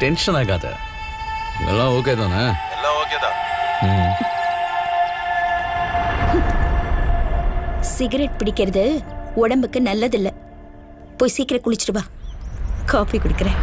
Tension ஆகாத. எல்லாம் okay தானே? எல்லாம் ஓகே தான். சிகரெட் பிடிக்கிறது உடம்புக்கு நல்லதில்ல. போய் சீக்கிரம் குளிச்சிட்டு வா, காஃபி குடிக்கிறேன்.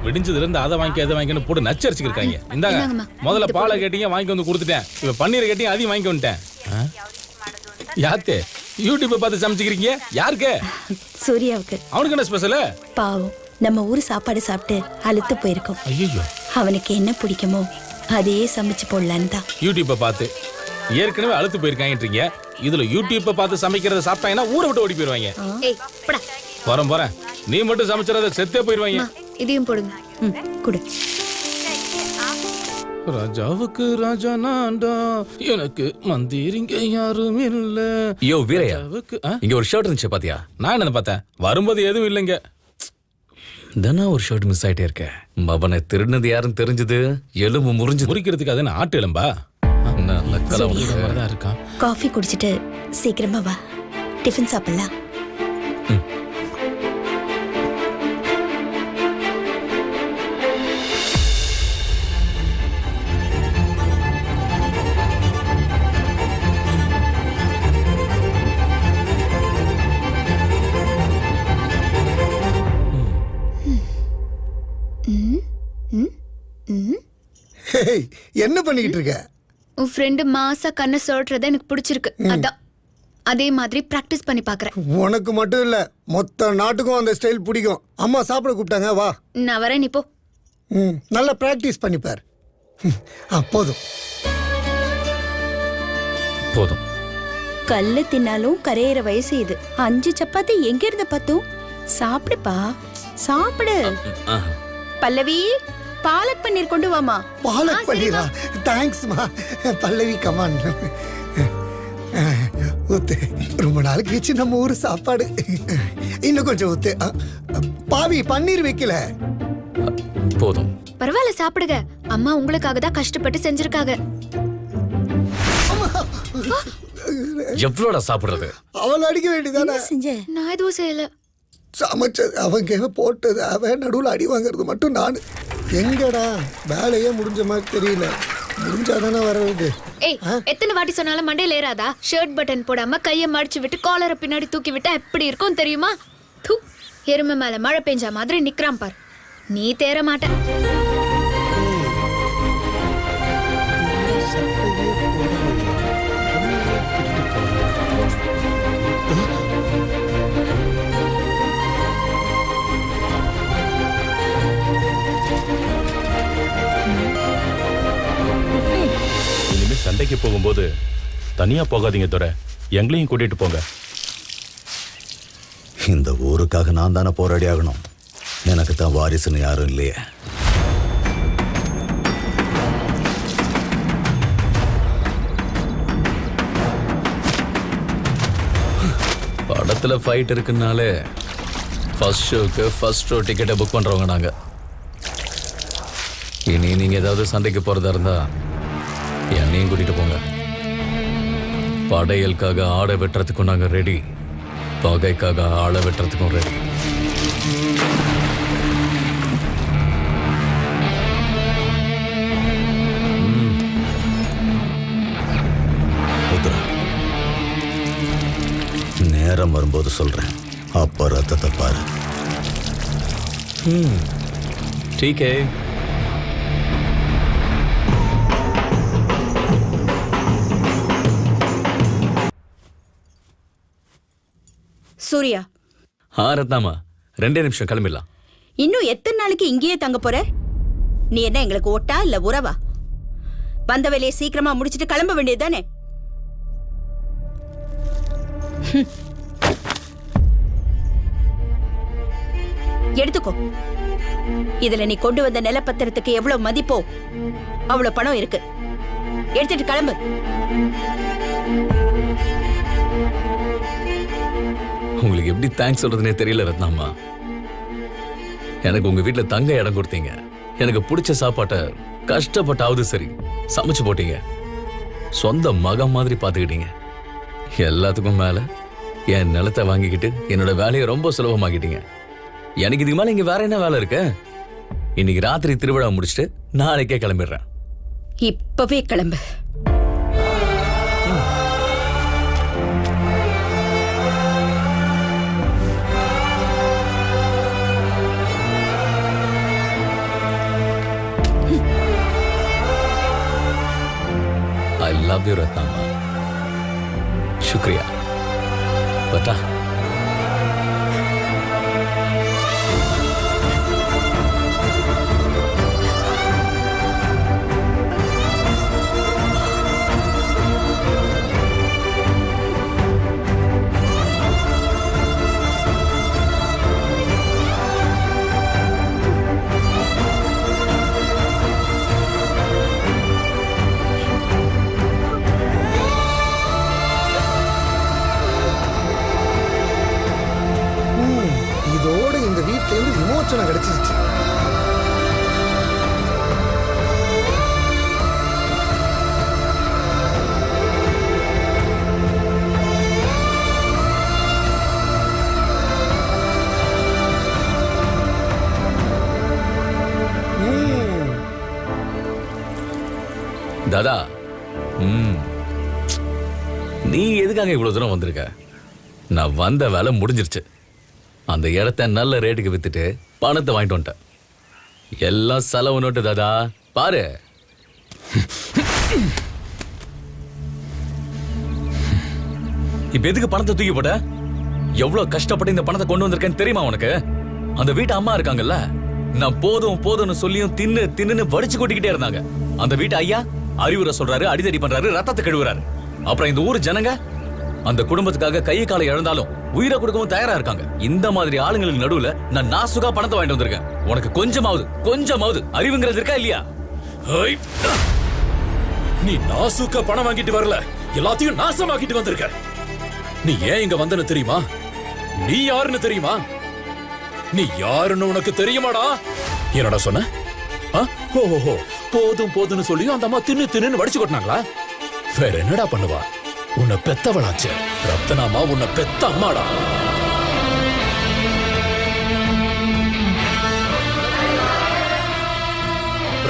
விடிஞ்சதுல இருந்து அதை வாங்கி அதை வாங்கின்னு போட்டு நச்சரிச்சுக்கிருக்காங்க. இந்தாங்க, முதல்ல பாலை கேட்டீங்க, வாங்கி வந்து கொடுத்துட்டேன். இப்ப பன்னீரை கேட்டீங்க, அதையும் வாங்கி வந்துட்டேன். யாத்தே யூடியூப் பார்த்து சமைச்சுக்கிறீங்க? யாருக்கு? சூர்யாவுக்கு. அவனுக்கு என்ன ஸ்பெஷல்? பாவம், நம்ம ஊர் சாப்பாடு சாப்பிட்டு அழுத்து போயிருக்கோம். ஐயோ, அவனுக்கு என்ன பிடிக்குமோ அதையே சமைச்சு போடலான்னு தான். யூடியூப்பை பார்த்து ஏற்கனவே அழுத்து போயிருக்காங்கன்றீங்க. இதுல யூடியூப்பை பார்த்து சமைக்கிறத சாப்பிட்டாங்கன்னா ஊரை விட்டு ஓடி போயிருவாங்க. போறேன், நீ மட்டும் சமைச்சறத செத்தே போயிருவாங்க. இதையும் போடுங்க. குடு. ராஜாவுக்கு ராஜா நான்டா, எனக்கு மந்திரிங்க யாரும் இல்ல. ஐயோ வீரையா, இங்க ஒரு ஷர்ட் இருந்துச்சு பாத்தியா? நான் என்ன பார்த்தேன், வரும்போது எதுவும் இல்லைங்க. தானே ஒரு ஷர்ட் மிஸ் ஆயிட்டே இருக்க. அவனை திருடினது யாருன்னு தெரிஞ்சது, எலும்பு முறிஞ்சு முறிக்கிறதுக்கு அது ஆட்டு எலும்பா? இருக்கான். காஃபி குடிச்சிட்டு சீக்கிரமா வா, டிஃபன் சாப்பிடலாம். என்ன பண்ணிக்கிட்டு இருக்க? உன் ஃப்ரெண்டு மாசா கண்ணை சொல்றத எனக்கு பிடிச்சிருக்கு, அதான் அதே மாதிரி பிராக்டிஸ் பண்ணி பாக்குறேன். உனக்கு மட்டும் இல்ல, மொத்த நாட்டுக்கும் அந்த ஸ்டைல் பிடிக்கும். அம்மா சாப்பிட கூப்பிட்டாங்க, வா. நான் வரேன், நீ போ. நல்லா பிராக்டிஸ் பண்ணிப்பார். போதும் போதும். கல்லு தின்னாலும் கரையிற வயசு இது. 5 சப்பாத்தி எங்க இருந்த பத்தும்? சாப்பிடுப்பா, சாப்பிடு. பல்லவி, பாலக் பன்னீர் கொண்டு வாமா. பாலக் பன்னீரா? தேங்க்ஸ்மா. பல்லவி கமான். ஊத்து, ரொம்ப நாளைக்கு வச்சு நம்ம ஊரு சாப்பாடு. இன்னும் கொஞ்சம் ஊத்து. பாவி, பன்னீர் வைக்கல. போதும். பரவாயில்ல, சாப்பிடுங்க. அம்மா உங்களுக்காக தான் கஷ்டப்பட்டு செஞ்சிருக்காங்க. எவ்வளோடா சாப்பிடுறது? அவளை அடிக்க வேண்டியதானே? செஞ்ச நான் எதுவும் செய்யல. சமைச்சது அவங்க, போட்டது அவன், நடுவில் அடி வாங்குறது மட்டும் நான். எங்கடா வேலையே முடிஞ்ச மாதிரி தெரியல. முடிஞ்சாதானே வர்றது. ஏய், எத்தனை வாட்டி சொன்னாலும் மண்டையில ஏறாதா? ஷர்ட் பட்டன் போடாம கையை மடிச்சு விட்டு காலரை பின்னாடி தூக்கி விட்டா எப்படி இருக்கும் தெரியுமா? தூ, எருமை மேல மழை பெஞ்சா மாதிரி நிக்கிறான் பார். நீ தேர மாட்ட. சண்டைக்கு போகும்போது தனியா போகாதீங்க துரை, எங்களையும் கூட்டிட்டு போங்க. இந்த ஊருக்காக நான் தானே போராடி ஆகணும். எனக்கு தான் வாரிசுன்னு யாரும் இல்லையே. படத்துல ஃபைட் இருக்குன்னாலே ஃபர்ஸ்ட் ஷோக்கு ஃபர்ஸ்ட் ஷோ டிக்கெட்டை புக் பண்றவங்க நாங்க. இனி நீங்க ஏதாவது சண்டைக்கு போறதா இருந்தா என்னையும் கூட்டிட்டு போங்க. படையலுக்காக ஆடை வெட்டுறதுக்கும் நாங்க ரெடி, பகைக்காக ஆளை வெட்டுறதுக்கும் ரெடி. நேரம் வரும்போது சொல்றேன், அப்ப ரத்தத்தை பாரு. டீகே, சூர்யா. ரத்னாமா, 2 நிமிஷம் கிளம்பிடலாம். இன்னும் எத்தனை நாளைக்கு இங்கேயே தங்க போற? நீ என்ன எங்களுக்கு ஓட்டா இல்ல உறவா? வந்த வேலையை சீக்கிரமா முடிச்சிட்டு கிளம்ப வேண்டியதுதானே? எடுத்துக்கோ. இதுல நீ கொண்டு வந்த நிலப்பத்திரத்துக்கு எவ்வளவு மதிப்போ அவ்வளவு பணம் இருக்கு. எடுத்துட்டு கிளம்பு. உங்களுக்கு எப்படி தேங்க்ஸ் சொல்றதுனே தெரியல ரத்னாம்மா. எனக்கு உங்க வீட்டுல தங்க இடம் கொடுத்தீங்க. எனக்கு பிடிச்ச சாப்பாட்டை கஷ்டப்பட்டாவது சரி சமைச்சு போட்டீங்க. சொந்த மகன் மாதிரி பாத்துக்கிட்டீங்க. எல்லாத்துக்கும் மேல என் நிலத்தை வாங்கிக்கிட்டு என்னோட வேலையை ரொம்ப சுலபமாக்கிட்டீங்க. எனக்கு இதுக்கு மேல இங்க வேற என்ன வேலை இருக்கு? இன்னைக்கு ராத்திரி திருவிழா முடிச்சுட்டு நாளைக்கே கிளம்பிடுறேன். இப்பவே கிளம்பு. I love you, Ratnama. Shukriya. Bata. இதோட இந்த வீட்டிலேருந்து விமோச்சனம் கிடைச்சிருச்சு. தாதா, நீ எதுக்காக இவ்வளவு தூரம் வந்திருக்க? நான் வந்த வேலை முடிஞ்சிருச்சு. அந்த இடத்த நல்ல ரேட்டுக்கு வித்துட்டு பணத்தை வாங்கிட்டு வந்துட்டேன். எல்லாம் செலவு நோட்டு தாதா, பாரு. இப்ப எதுக்கு பணத்தை தூக்கி போட்ட? எவ்வளவு கஷ்டப்பட்டு இந்த பணத்தை கொண்டு வந்திருக்கேன்னு தெரியுமா உனக்கு? அந்த வீட்டு அம்மா இருக்காங்கல்ல, நான் போதும் போதும்னு சொல்லியும் தின்னு தின்னு வடிச்சு கொட்டிக்கிட்டே இருந்தாங்க. அந்த வீட்டு ஐயா அறிவுரை சொல்றாரு, அடிதடி பண்றாரு, ரத்தத்தை கழுவுறாரு. அப்புறம் இந்த ஊர் ஜனங்க அந்த குடும்பத்துக்காக கை காலை இழந்தாலும் உயிரை கொடுக்கவும் தயாரா இருக்காங்க. இந்த மாதிரி ஆளுங்களுக்கு நடுவுல நான் நாசுகா பணத்தை வாங்கிட்டு வந்திருக்கேன். உனக்கு கொஞ்சமாவது அறிவுங்கிறது இருக்கா இல்லையா? நீ நாசுக்கா பணம் வாங்கிட்டு வரல, எல்லாத்தையும் நாசமாக்கிட்டு வந்திருக்க. நீ ஏன் இங்க வந்தன்னு தெரியுமா? நீ யாருன்னு தெரியுமா? நீ யாருன்னு உனக்கு தெரியுமாடா? என்னடா சொன்ன? ஓஹோ, போதும் போதும்னு சொல்லியும் அந்த அம்மா தின்னு தின்னு வடிச்சு கொட்டினாங்களா? வேற என்னடா பண்ணுவா? உன்னை பெத்தவளாச்சு ரத்னாமா, உன்னை பெத்த அம்மாடா.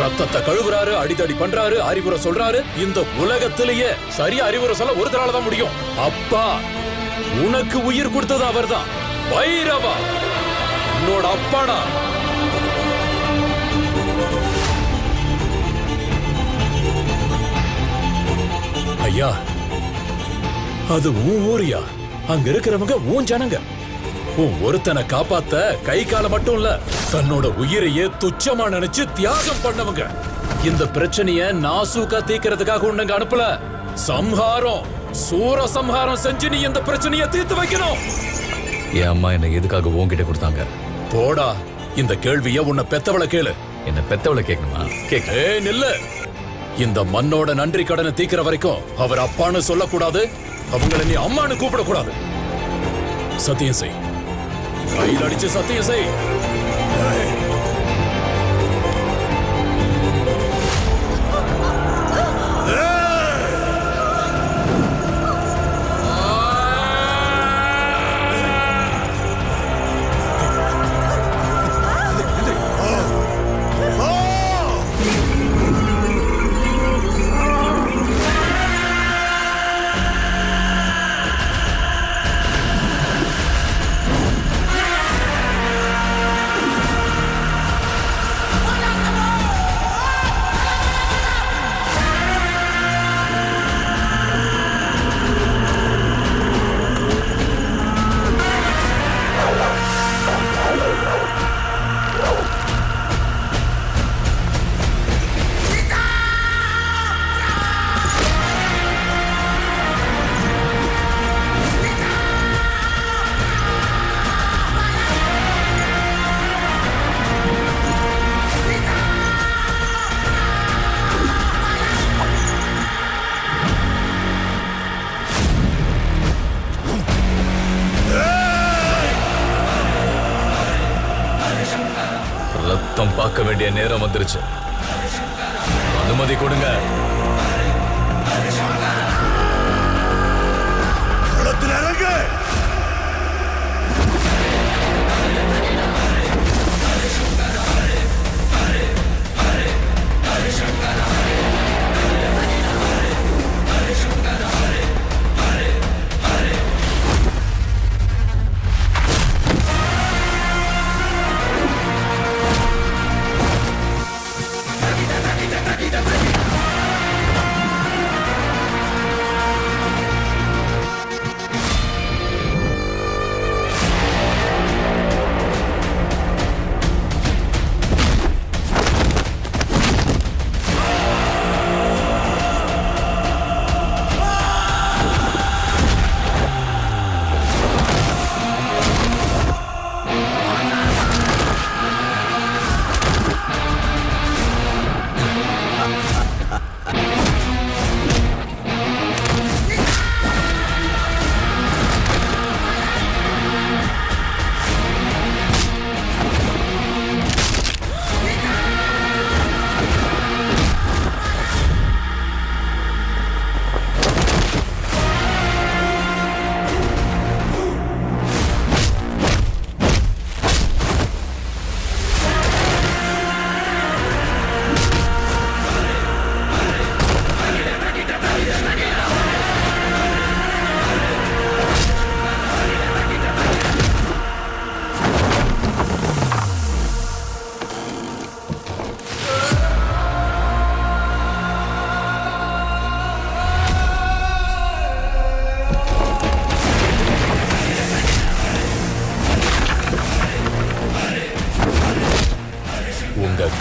ரத்தத்தை கழுவுறாரு, அடிதடி பண்றாரு, அறிவுரை சொல்றாரு. இந்த உலகத்திலேயே சரியா அறிவுரை சொல்ல ஒருத்தரால தான் முடியும். அப்பா, உனக்கு உயிர் கொடுத்தது அவர்தான். பைரவா உன்னோட அப்பாடா. ஐயா, அது உன் ஊரியா? அங்க இருக்கிறவங்க உன் ஜனங்க. உன் ஒருத்தனை காப்பாத்த கை கால மட்டும் இல்ல, தன்னோட உயிரையே துச்சமா நினைச்சு தியாகம் பண்ணவங்க. இந்த பிரச்சனைய நாசூக்கா தீக்கிறதுக்காக உன்னங்க அனுப்பல. சம்ஹாரம், சூர சம்ஹாரம் செஞ்சு நீ இந்த பிரச்சனைய தீர்த்து வைக்கணும். என் அம்மா என்ன எதுக்காக உன்கிட்ட கொடுத்தாங்க? போடா, இந்த கேள்விய உன்னை பெத்தவளை கேளு. என்ன பெத்தவளை கேட்கணுமா? கேட்க நில்லு. இந்த மண்ணோட நன்றி கடனை தீக்கிற வரைக்கும் அவர் அப்பான்னு சொல்லக்கூடாது, அவங்களை நீ அம்மான்னு கூப்பிடக்கூடாது. சத்தியம் செய். கையில் அடிச்சு சத்தியம் செய். ரத்தம் பார்க்க வேண்டிய நேரம் வந்துருச்சு. அனுமதி கொடுங்க.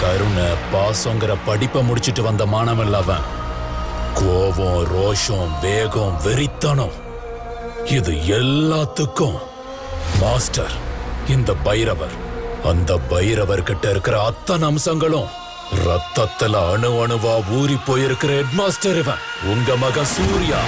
கருணை பாசங்கிற படிப்பை முடிச்சிட்டு வந்த மாணவன் அவன். கோபம், ரோஷம், வேகம், வெறித்தனம், இது எல்லாத்துக்கும் மாஸ்டர் இந்த பைரவர். அந்த பைரவர் கிட்ட இருக்கிற அத்தனை அம்சங்களும் ரத்தத்துல அணு அணுவா ஊறி போயிருக்கிற ஹெட் மாஸ்டர் இவன், உங்க மகன் சூர்யா.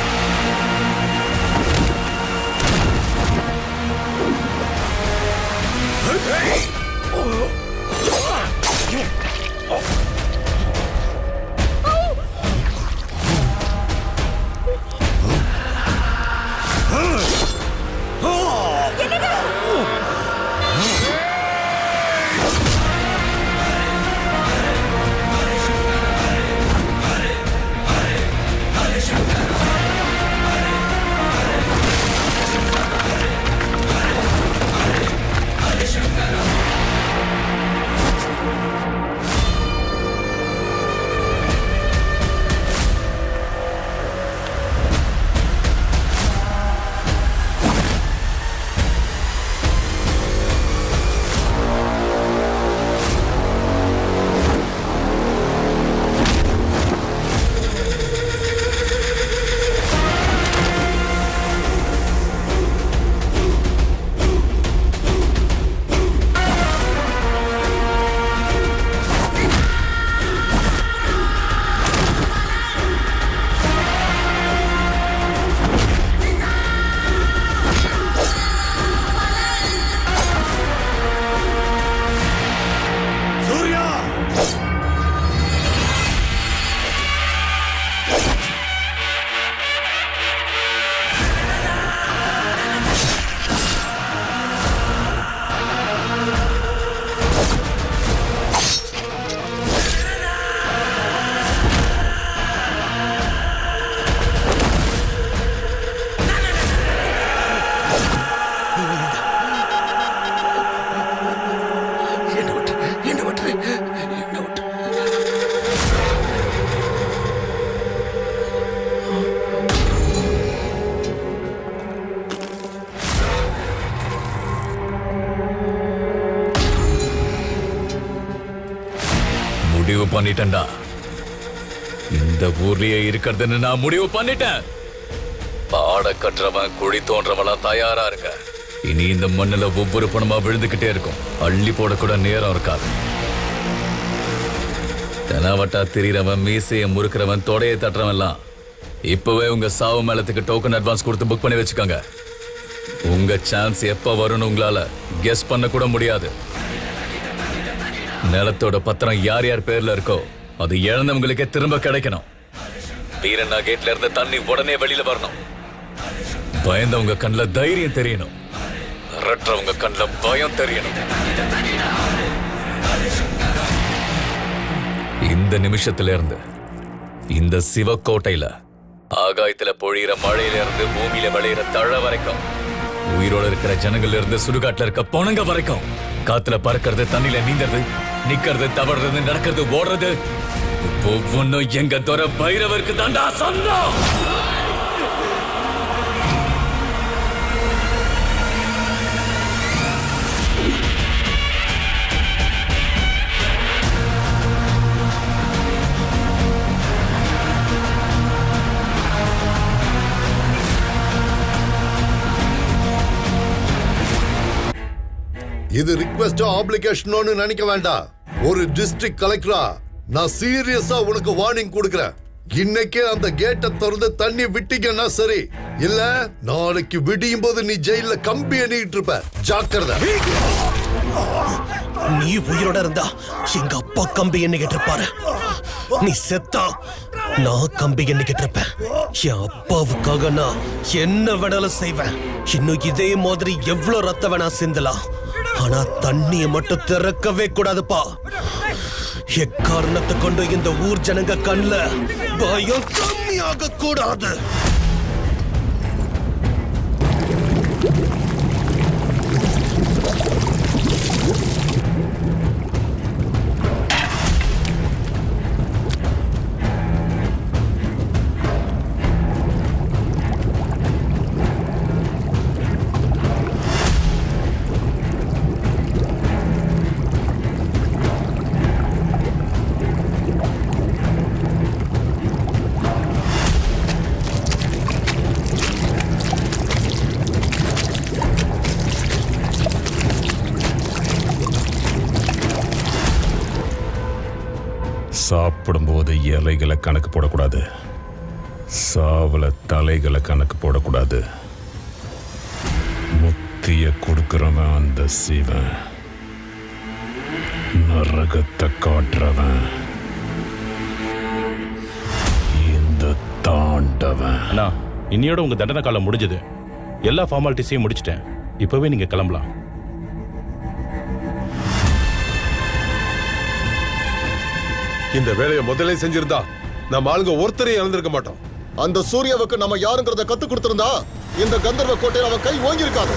முடிவு பண்ணிட்டேன்டா. இந்த ஊர்லயே இருக்கிறதுன்னு நான் முடிவு பண்ணிட்டேன். பாட கட்டுறவன் குழி தோன்றவெல்லாம் தயாரா இருக்க. இனி இந்த மண்ணுல ஒவ்வொரு பணமா விழுந்துகிட்டே இருக்கும். அள்ளி போடக்கூட நேரம் இருக்காது. தெனாவட்டா திரியறவன், மீசைய முறுக்கிறவன், தொடையை தட்டுறவன்லாம் இப்பவே உங்க சாவு மேளத்துக்கு டோக்கன் அட்வான்ஸ் கொடுத்து புக் பண்ணி வச்சுக்கோங்க. உங்க சான்ஸ் எப்ப வரும்னு உங்களால கெஸ் பண்ண கூட முடியாது. நிலத்தோட பத்திரம் யார் யார் பேர்ல இருக்கோ அது இழந்தவங்களுக்கே திரும்ப கிடைக்கணும். வீரண்ணா கேட்ல இருந்து தண்ணி உடனே வெளியில வரணும். பயந்தவங்க கண்ணுல தைரியம் தெரியணும். அரற்றவங்க கண்ணுல பயம் தெரியணும். இந்த நிமிஷத்துல இருந்து இந்த சிவக்கோட்டையில ஆகாயத்துல பொழியிற மழையில இருந்து பூமியில விளையிற தழை வரைக்கும், உயிரோட இருக்கிற ஜனங்கள்ல இருந்து சுடுகாட்டுல இருக்க பொணங்க வரைக்கும், காத்துல பறக்கிறது, தண்ணியில நீந்தறது, நிக்கிறது, தவறுறது, நடக்கிறது, ஓடுறது, ஒவ்வொன்னும் எங்க துறை பைரவருக்கு தாண்டா சொந்தம். இது ரிக்வெஸ்ட் ஆப்ளிகேஷனோன்னு நினைக்க வேண்டாம். ஒரு டிஸ்ட்ரிக்ட் கலெக்டரா நான் சீரியஸா உனக்கு வார்னிங் கொடுக்கறேன். இன்னைக்கே அந்த கேட்டை திறந்து தண்ணி விட்டீங்கன்னா சரி, இல்ல நாளைக்கு விடியும் போது நீ ஜெயில கம்பி எண்ணிட்டு இருப்ப. ஜாக்கிரதை. நீ உயிரோட இருந்தா எங்க அப்பா கம்பி எண்ணிக்கிட்டு இருப்பாரு. நீ செத்தா நான் கம்பி எண்ணிக்கிட்டு இருப்பேன். என் அப்பாவுக்காக நான் என்ன வேணாலும் செய்வேன். இன்னும் இதே மாதிரி எவ்வளவு ரத்த வேணா சிந்தலாம். ஆனா தண்ணிய மட்டும் திறக்கவே கூடாதுப்பா. எக்காரணத்தை கொண்டு இந்த ஊர் ஜனங்க கண்ணுல பயம் கம்மியாக கூடாது. சாப்பிடும்போது இலைகளை கணக்கு போடக்கூடாது. சாவல தலைகளை கணக்கு போடக்கூடாது. முக்திய கொடுக்கிறவன் அந்த சிவன், நரகத்தை காட்டுறவன் இந்த தாண்டவன். அண்ணா, இன்னையோட உங்க தண்டனை காலம் முடிஞ்சது. எல்லா ஃபார்மாலிட்டிஸையும் முடிச்சிட்டேன். இப்பவே நீங்க கிளம்பலாம். இந்த வேலையை முதல்ல செஞ்சிருந்தா நம்ம ஆளுங்க ஒருத்தரையும் இழந்திருக்க மாட்டோம். அந்த சூர்யாவுக்கு நம்ம யாருங்கிறத கத்து கொடுத்திருந்தா இந்த கந்தர்வ கோட்டையில் அவன் கை ஓங்கி இருக்காது.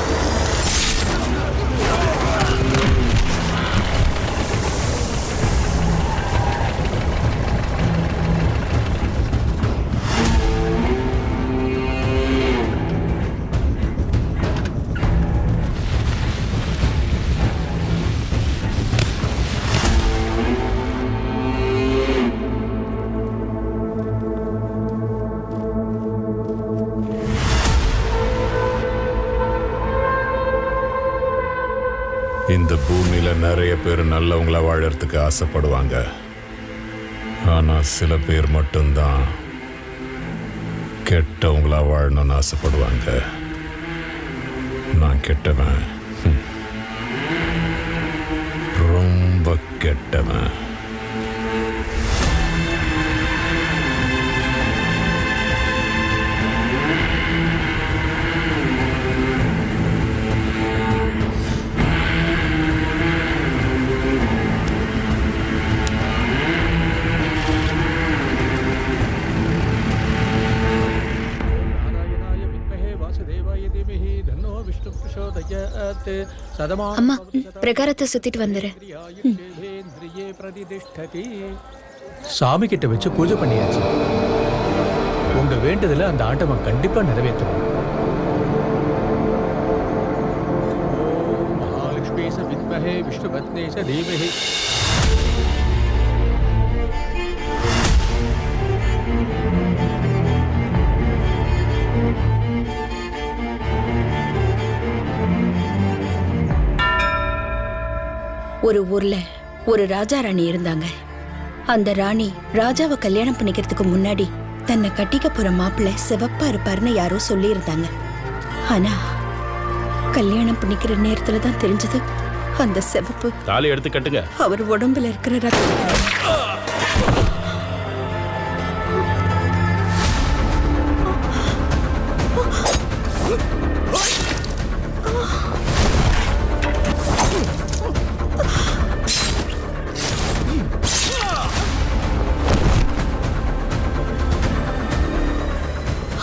இந்த பூமியில நிறைய பேர் நல்லவங்களா வாழறதுக்கு ஆசைப்படுவாங்க. ஆனா சில பேர் மட்டும்தான் கெட்டவங்களா வாழணும்னு ஆசைப்படுவாங்க. நான் கெட்டவன், ரொம்ப கெட்டவன். அம்மா, பிரகாரத்தை சுத்திட்டு வந்துரு. சாமி கிட்ட வச்சு பூஜை பண்ணியாச்சு. உங்க வேண்டுதல அந்த ஆண்டவன் கண்டிப்பா நிறைவேற்றுவான். மகாலட்சுமி வித்மஹே விஷ்ணுபத்னே தீமஹி. ஒரு ஊர்ல ஒரு ராஜா ராணி இருந்தாங்க. அந்த ராணி ராஜாவை கல்யாணம் பண்ணிக்கிறதுக்கு முன்னாடி தன்னை கட்டிக்க போற மாப்பிள்ளை சிவப்பா இருப்பாருன்னு யாரோ சொல்லி இருந்தாங்க. ஆனா கல்யாணம் பண்ணிக்கிற நேரத்துல தான் தெரிஞ்சது அந்த சிவப்பு தாலி எடுத்து கட்டுங்க. அவர் உடம்புல இருக்கிற ரத்தம்.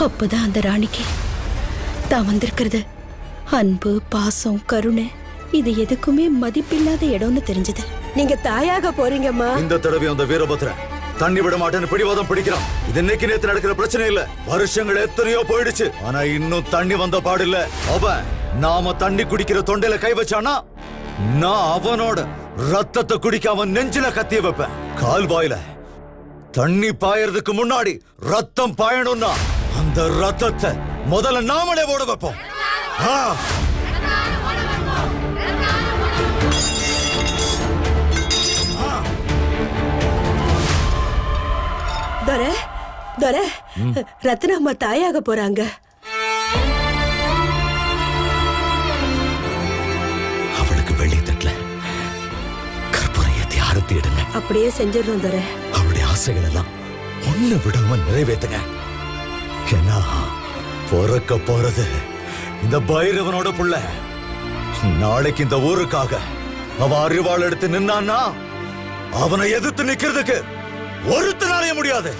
அப்பதான் அந்த ராணிக்கு தான் வந்திருக்கிறது அன்பு, பாசம், கருணை இது எதுக்குமே மதிப்பில்லாத இடம்னு தெரிஞ்சது. நீங்க தாயாக போறீங்கம்மா. இந்த தடவை அந்த வீரபத்ரன் தண்ணி விட மாட்டேன்னு பிடிவாதம் பிடிக்கிறான். இது இன்னைக்கு நேத்து நடக்கிற பிரச்சனை இல்ல, வருஷங்கள் எத்தனையோ போயிடுச்சு. ஆனா இன்னும் தண்ணி வந்த பாடு இல்ல. அவன் நாம தண்ணி குடிக்கிற தொண்டையில கை வச்சானா நான் அவனோட ரத்தத்தை குடிக்க அவன் நெஞ்சில கத்திய வைப்பேன். கால்வாயில தண்ணி பாயறதுக்கு முன்னாடி ரத்தம் பாயணும்னா அந்த ரத்தத்தை முதல்ல நாமளே ஓட வைப்போம். துரை, துரை, ரத்னம்மா தாயாக போறாங்க. அவளுக்கு வெள்ளி தட்டுல கற்பூரம் ஏத்தி ஆரத்தி எடுங்க. அப்படியே செஞ்சிடறோம் துரை. அவளுடைய ஆசைகள் எல்லாம் ஒண்ணு விடாம நிறைவேற்றுங்க. ஏன்னா பிறக்க போறது இந்த பைரவனோட புள்ள. நாளைக்கு இந்த ஊருக்காக அவ அறிவாள் எடுத்து நின்னான்னா அவனை எதிர்த்து நிக்கிறதுக்கு ஒருத்தனாலே முடியாது.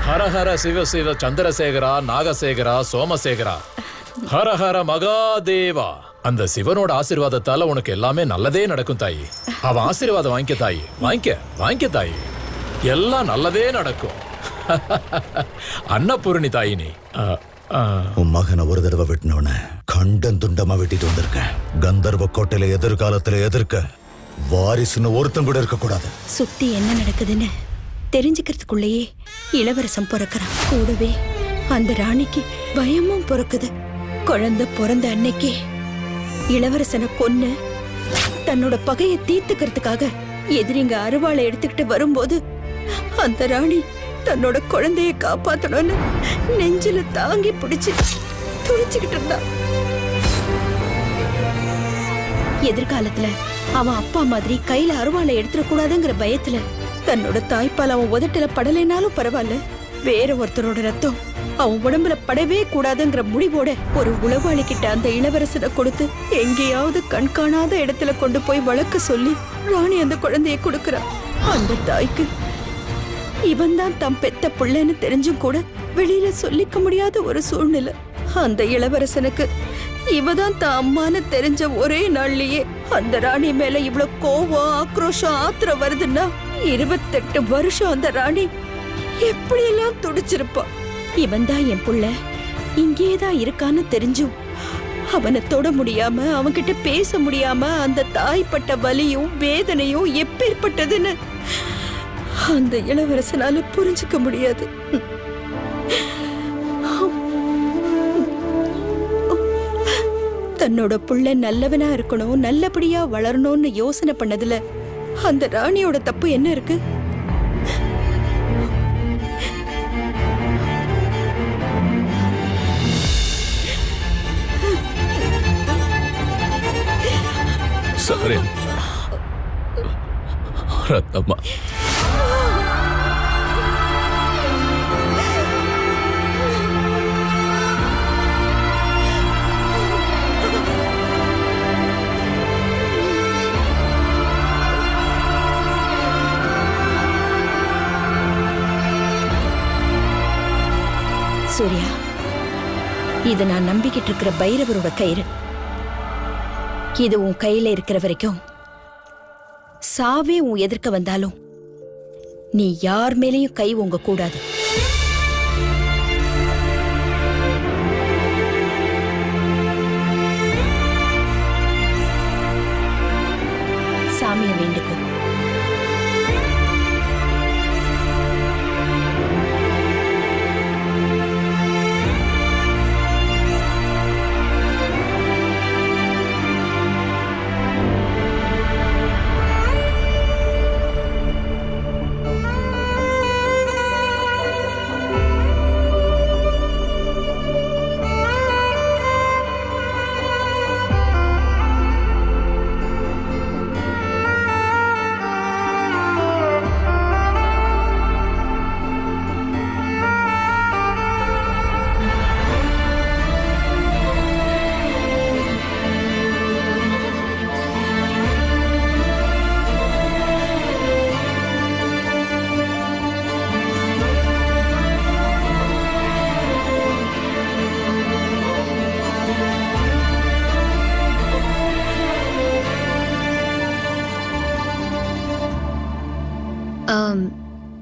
ஹர ஹர சிவ சிவ சந்திரசேகரா, நாகசேகரா, சோமசேகரா, ஹர ஹர மகாதேவா. அந்த சிவனோட ஆசீர்வாதத்தால உனக்கு எல்லாமே நல்லதே நடக்கும் தாயி. அவன் ஆசீர்வாதம் வாங்கிக்க தாயி, வாங்கிக்க தாயி. எல்லாம் நல்லதே நடக்கும். அன்னபூரணி தாயி நீ. உன் மகனை ஒரு தடவை வெட்டினவன கண்டன் துண்டமா வெட்டிட்டு வந்திருக்கேன். கந்தர்வ கோட்டையில எதிர்காலத்துல எதிர்க்க வாரிசுன்னு ஒருத்தன் கூட இருக்க கூடாது. சுத்தி என்ன நடக்குதுன்னு தெரிஞ்சுக்கிறதுக்குள்ளேயே இளவரசன் பிறக்கிறான். கூடவே அந்த ராணிக்கு பயமும் பிறக்குது. குழந்தை பிறந்த அன்னைக்கே இளவரசனை கொன்னு தன்னோட பகையை தீர்த்துக்கிறதுக்காக எதிரிங்க அருவாளை எடுத்துக்கிட்டு வரும்போது அந்த ராணி தன்னோட குழந்தைய காப்பாத்தணும்னு நெஞ்சில தாங்கி பிடிச்சு துடிச்சுக்கிட்டு இருந்தா. எதிர்காலத்துல அவன் அப்பா மாதிரி கையில அருவாளை எடுத்துட கூடாதுங்கிற பயத்துல தன்னோட தாய்ப்பால் அவன் உதட்டுல படலைனாலும் பரவாயில்ல, வேற ஒருத்தரோட ரத்தம் அவன் உடம்புல படவே கூடாதுங்கிற முடிவோட ஒரு உளவாளி கிட்ட அந்த இளவரசனை கொடுத்து எங்கேயாவது கண்காணாத இடத்துல கொண்டு போய் வளர்க்க சொல்லி ராணி அந்த குழந்தைய கொடுக்கறான். அந்த தாய்க்கு இவன் தான் தம் பெத்த பிள்ளைன்னு தெரிஞ்சும் கூட வெளியில சொல்லிக்க முடியாத ஒரு சூழ்நிலை. அந்த இளவரசனுக்கு இவதான் தான் அம்மான்னு தெரிஞ்ச ஒரே நாள்லயே அந்த ராணி மேல இவ்வளவு கோவம், ஆக்ரோஷம், ஆத்திரம் வருதுன்னா 28 வருஷம் அந்த ராணி எப்படியெல்லாம் துடிச்சிருப்பா. இவன் தான் என் புள்ள, இங்கேதான் இருக்கான்னு தெரிஞ்சும் அவனை தொட முடியாம, அவன்கிட்ட பேச முடியாம அந்த தாய்ப்பட்ட வலியும் வேதனையும் எப்பேற்பட்டதுன்னு அந்த இளவரசனால புரிஞ்சுக்க முடியாது. தன்னோட புள்ள நல்லவனா இருக்கணும், நல்லபடியா வளரணும்னு யோசனை பண்ணதுல அந்த ராணியோட தப்பு என்ன இருக்கு? சாரி ரத்னம்மா. சூர்யா, இது நான் நம்பிக்கிட்டு இருக்கிற பைரவரோட கயிறு. இது உன் கையில இருக்கிற வரைக்கும் சாவே உன் எதிர்க்க வந்தாலும் நீ யார் மேலேயும் கை ஓங்க கூடாது. சாமியை வேண்டிக்கோ.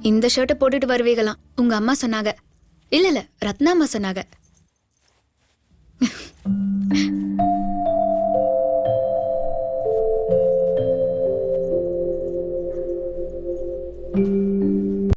இந்த ஷர்ட்டை போட்டுட்டு வருவீங்களாம் உங்க அம்மா சொன்னாங்க. இல்ல ரத்னா அம்மா சொன்னாங்க.